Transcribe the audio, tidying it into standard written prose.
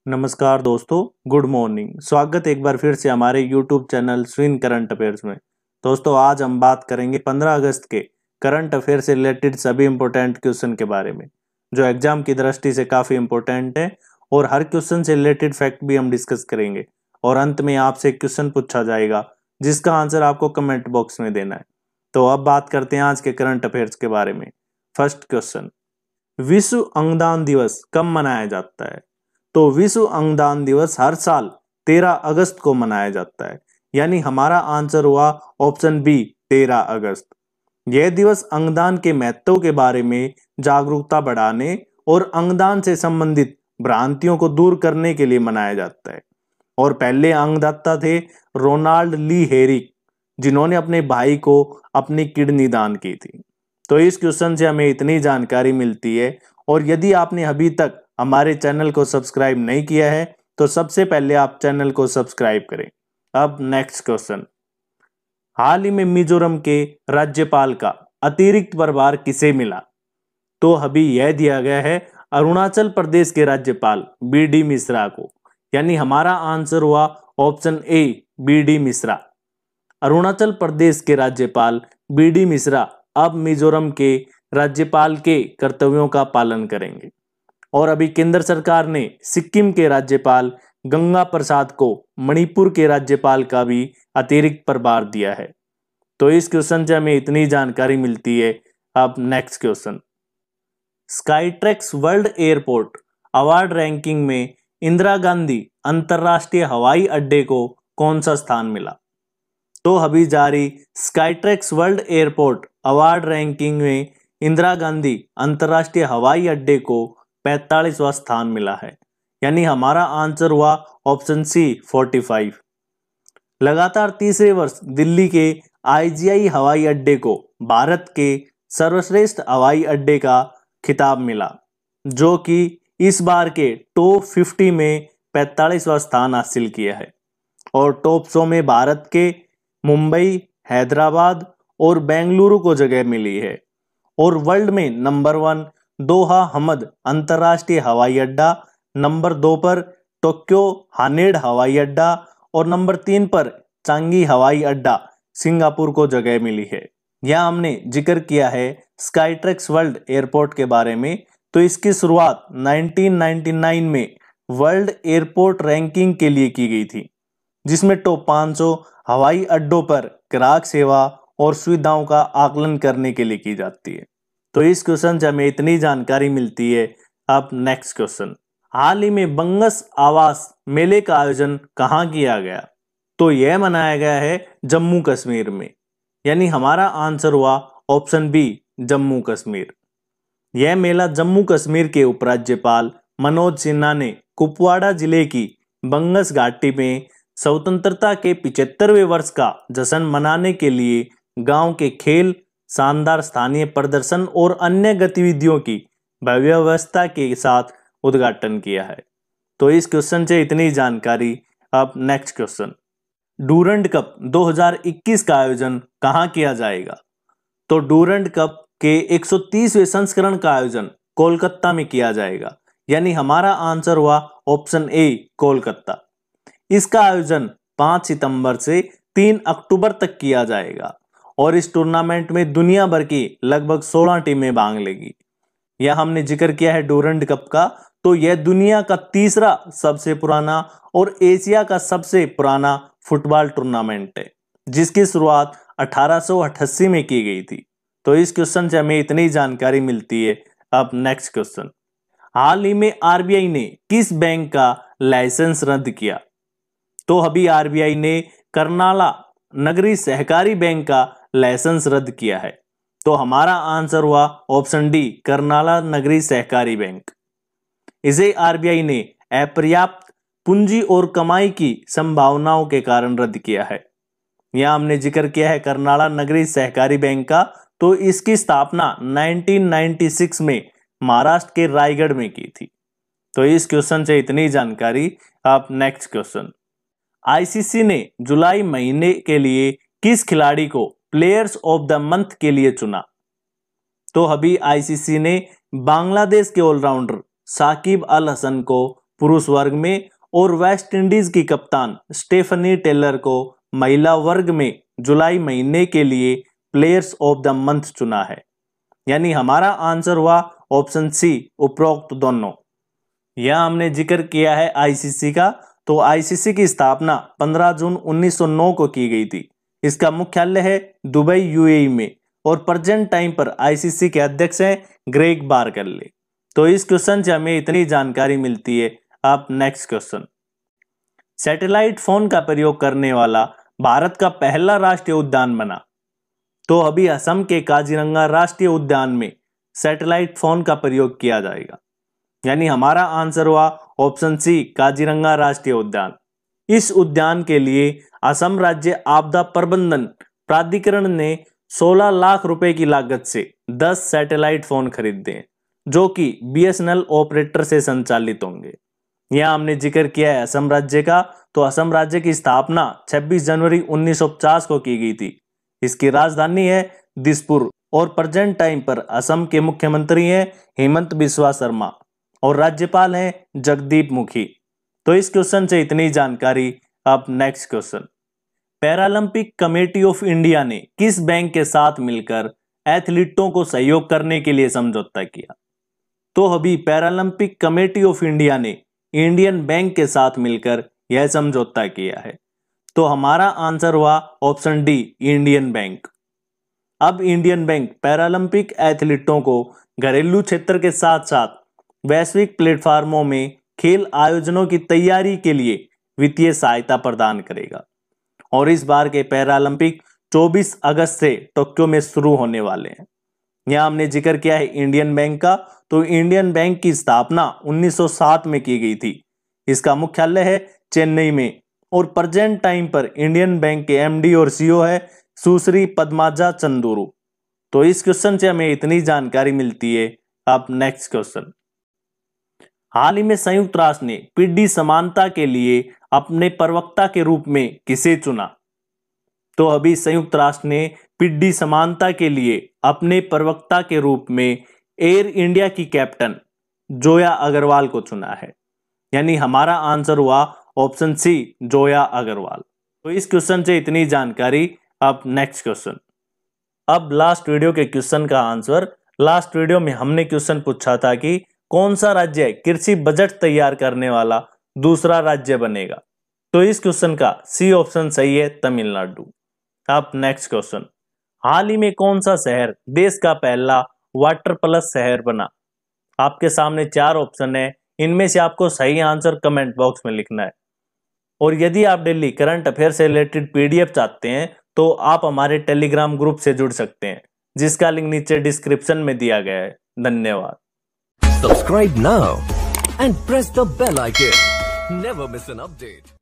नमस्कार दोस्तों, good morning. स्वागत एक बार फिर से हमारे यूट्यूब चैनल स्विन करंट अफेयर्स में। दोस्तों, आज हम बात करेंगे 15 अगस्त के करंट अफेयर से रिलेटेड सभी इंपॉर्टेंट क्वेश्चन के बारे में, जो एग्जाम की दृष्टि से काफ़ी इंपॉर्टेंट है। और हर क्वेश्चन से रिलेटेड फैक्ट भी हम डिस्कस करेंगे और अंत में आपसे एक क्वेश्चन पूछा जाएगा जिसका आंसर आपको कमेंट बॉक्स में देना है। तो अब बात करते हैं आज के करंट अफेयर्स के बारे में। फर्स्ट क्वेश्चन, विश्व अंगदान दिवस कब मनाया जाता है? तो विश्व अंगदान दिवस हर साल 13 अगस्त को मनाया जाता है, यानी हमारा आंसर हुआ ऑप्शन बी 13 अगस्त। यह दिवस अंगदान के महत्व के बारे में जागरूकता बढ़ाने और अंगदान से संबंधित भ्रांतियों को दूर करने के लिए मनाया जाता है। और पहले अंगदाता थे रोनाल्ड ली हेरिक, जिन्होंने अपने भाई को अपनी किडनी दान की थी। तो इस क्वेश्चन से हमें इतनी जानकारी मिलती है। और यदि आपने अभी तक हमारे चैनल को सब्सक्राइब नहीं किया है तो सबसे पहले आप चैनल को सब्सक्राइब करें। अब नेक्स्ट क्वेश्चन, हाल ही में मिजोरम के राज्यपाल का अतिरिक्त प्रभार किसे मिला? तो अभी यह दिया गया है अरुणाचल प्रदेश के राज्यपाल बी.डी. मिश्रा को, यानी हमारा आंसर हुआ option A B D. Mishra. Arunachal Pradesh के राज्यपाल बी.डी. मिश्रा अब मिजोरम के राज्यपाल के कर्तव्यों का पालन करेंगे। और अभी केंद्र सरकार ने सिक्किम के राज्यपाल गंगा प्रसाद को मणिपुर के राज्यपाल का भी अतिरिक्त प्रभार दिया है। तो इस क्वेश्चन से हमें इतनी जानकारी मिलती है। अब next question, Skytrax world airport award ranking में इंदिरा गांधी अंतर्राष्ट्रीय हवाई अड्डे को कौन सा स्थान मिला? तो अभी जारी Skytrax world airport award ranking में इंदिरा गांधी अंतर्राष्ट्रीय हवाई अड्डे को 45वां स्थान मिला है, यानी हमारा आंसर हुआ ऑप्शन सी 45। लगातार तीसरे वर्ष दिल्ली के आईजीआई हवाई अड्डे को भारत के सर्वश्रेष्ठ हवाई अड्डे का खिताब मिला, जो कि इस बार के टॉप 50 में 45वां स्थान हासिल किया है। और टॉप 100 में भारत के मुंबई, हैदराबाद और बेंगलुरु को जगह मिली है। और वर्ल्ड में नंबर 1 दोहा हमद अंतर्राष्ट्रीय हवाई अड्डा, नंबर 2 पर टोक्यो हानेड हवाई अड्डा और नंबर 3 पर चांगी हवाई अड्डा सिंगापुर को जगह मिली है। यह हमने जिक्र किया है स्काईट्रैक्स वर्ल्ड एयरपोर्ट के बारे में। तो इसकी शुरुआत 1999 में वर्ल्ड एयरपोर्ट रैंकिंग के लिए की गई थी, जिसमें टॉप 500 हवाई अड्डों पर ग्राहक सेवा और सुविधाओं का आकलन करने के लिए की जाती है। तो इस क्वेश्चन से हमें इतनी जानकारी मिलती है। अब नेक्स्ट क्वेश्चन, हाल ही में बंगस आवास मेले का आयोजन कहाँ किया गया? तो यह मनाया गया है जम्मू कश्मीर में, यानी हमारा आंसर हुआ ऑप्शन बी जम्मू कश्मीर। यह मेला जम्मू कश्मीर के उपराज्यपाल मनोज सिन्हा ने कुपवाड़ा जिले की बंगस घाटी में स्वतंत्रता के 75वें वर्ष का जश्न मनाने के लिए गांव के खेल, शानदार स्थानीय प्रदर्शन और अन्य गतिविधियों की भव्य व्यवस्था के साथ उद्घाटन किया है। तो इस क्वेश्चन से इतनी जानकारी। अब नेक्स्ट क्वेश्चन, डूरंड कप 2021 का आयोजन कहाँ किया जाएगा? तो डूरंड कप के 130वें संस्करण का आयोजन कोलकाता में किया जाएगा, यानी हमारा आंसर हुआ ऑप्शन ए कोलकाता। इसका आयोजन 5 सितंबर से 3 अक्टूबर तक किया जाएगा और इस टूर्नामेंट में दुनिया भर की लगभग 16 टीमें भाग लेगी। यह हमने जिक्र किया है डूरंड कप का। तो यह दुनिया का तीसरा सबसे पुराना और एशिया का सबसे पुराना फुटबॉल टूर्नामेंट है, जिसकी शुरुआत 1888 में की गई थी। तो इस क्वेश्चन से हमें इतनी जानकारी मिलती है। अब नेक्स्ट क्वेश्चन, हाल ही में आरबीआई ने किस बैंक का लाइसेंस रद्द किया? तो अभी आरबीआई ने करनाला नगरी सहकारी बैंक का लाइसेंस रद्द किया है। तो हमारा आंसर हुआ ऑप्शन डी करनाला नगरी सहकारी बैंक। इसे आरबीआई ने अपर्याप्त पूंजी और कमाई की संभावनाओं के कारण रद्द किया है। यह हमने जिक्र किया है करनाला नगरी सहकारी बैंक का। तो इसकी स्थापना 1996 में महाराष्ट्र के रायगढ़ में की थी। तो इस क्वेश्चन से इतनी जानकारी। अब नेक्स्ट क्वेश्चन, आईसीसी ने जुलाई महीने के लिए किस खिलाड़ी को प्लेयर्स ऑफ द मंथ के लिए चुना? तो अभी आईसीसी ने बांग्लादेश के ऑलराउंडर साकिब अल हसन को पुरुष वर्ग में और वेस्ट इंडीज की कप्तान स्टेफनी टेलर को महिला वर्ग में जुलाई महीने के लिए प्लेयर्स ऑफ द मंथ चुना है। यानी हमारा आंसर हुआ ऑप्शन सी, उपरोक्त दोनों। यह हमने जिक्र किया है आईसीसी का, तो आईसीसी की स्थापना 15 जून 1909 को की गई थी। इसका मुख्यालय है दुबई यूएई में और प्रेजेंट टाइम पर आईसीसी के अध्यक्ष हैं ग्रेग बारकले। तो इस क्वेश्चन से हमें इतनी जानकारी मिलती है। अब नेक्स्ट क्वेश्चन, सैटेलाइट फोन का प्रयोग करने वाला भारत का पहला राष्ट्रीय उद्यान बना। तो अभी असम के काजीरंगा राष्ट्रीय उद्यान में सैटेलाइट फोन का प्रयोग किया जाएगा। यानी हमारा आंसर हुआ ऑप्शन सी, काजीरंगा राष्ट्रीय उद्यान। इस उद्यान के लिए असम राज्य आपदा प्रबंधन प्राधिकरण ने 16 लाख रुपए की लागत से 10 सैटेलाइट फोन खरीदे हैं, जो कि बीएसएनएल ऑपरेटर से संचालित होंगे। यहां हमने जिक्र किया है असम राज्य का, तो असम राज्य की स्थापना 26 जनवरी 1950 को की गई थी। इसकी राजधानी है दिसपुर और प्रेजेंट टाइम पर असम के मुख्यमंत्री हैं हेमंत बिस्वा शर्मा और राज्यपाल हैं जगदीप मुखी। तो इस क्वेश्चन से इतनी जानकारी। अब next question, Paralympic committee of India ने किस बैंक के साथ मिलकर एथलीटों को सहयोग करने के लिए समझौता किया। तो अभी पैरालंपिक कमेटी ऑफ इंडिया ने इंडियन बैंक के साथ मिलकर यह समझौता किया है। तो हमारा आंसर हुआ ऑप्शन डी, इंडियन बैंक। अब इंडियन बैंक पैरालंपिक एथलीटों को घरेलू क्षेत्र के साथ साथ वैश्विक प्लेटफार्मों में खेल आयोजनों की तैयारी के लिए वित्तीय सहायता प्रदान करेगा। और इस बार के पैरालंपिक 24 अगस्त से टोक्यो में शुरू होने वाले हैं। यहां हमने जिक्र किया है इंडियन बैंक का, तो इंडियन बैंक की स्थापना 1907 में की गई थी। इसका मुख्यालय है चेन्नई में और प्रेजेंट टाइम पर इंडियन बैंक के एमडी और सीईओ है सुश्री पद्माजा चंदुरु। तो इस क्वेश्चन से हमें इतनी जानकारी मिलती है। अब नेक्स्ट क्वेश्चन, हाल ही में संयुक्त राष्ट्र ने पिड्डी समानता के लिए अपने प्रवक्ता के रूप में किसे चुना। तो अभी संयुक्त राष्ट्र ने पिड्डी समानता के लिए अपने प्रवक्ता के रूप में एयर इंडिया की कैप्टन जोया अग्रवाल को चुना है। यानी हमारा आंसर हुआ ऑप्शन सी, जोया अग्रवाल। तो इस क्वेश्चन से इतनी जानकारी। अब नेक्स्ट क्वेश्चन, अब लास्ट वीडियो के क्वेश्चन का आंसर। लास्ट वीडियो में हमने क्वेश्चन पूछा था कि कौन सा राज्य कृषि बजट तैयार करने वाला दूसरा राज्य बनेगा। तो इस क्वेश्चन का सी ऑप्शन सही है, तमिलनाडु। अब नेक्स्ट क्वेश्चन, हाल ही में कौन सा शहर देश का पहला वाटर प्लस शहर बना। आपके सामने 4 ऑप्शन है, इनमें से आपको सही आंसर कमेंट बॉक्स में लिखना है। और यदि आप डेली करंट अफेयर से रिलेटेड पीडीएफ चाहते हैं तो आप हमारे टेलीग्राम ग्रुप से जुड़ सकते हैं, जिसका लिंक नीचे डिस्क्रिप्शन में दिया गया है। धन्यवाद। Subscribe now and press the bell icon. Never miss an update.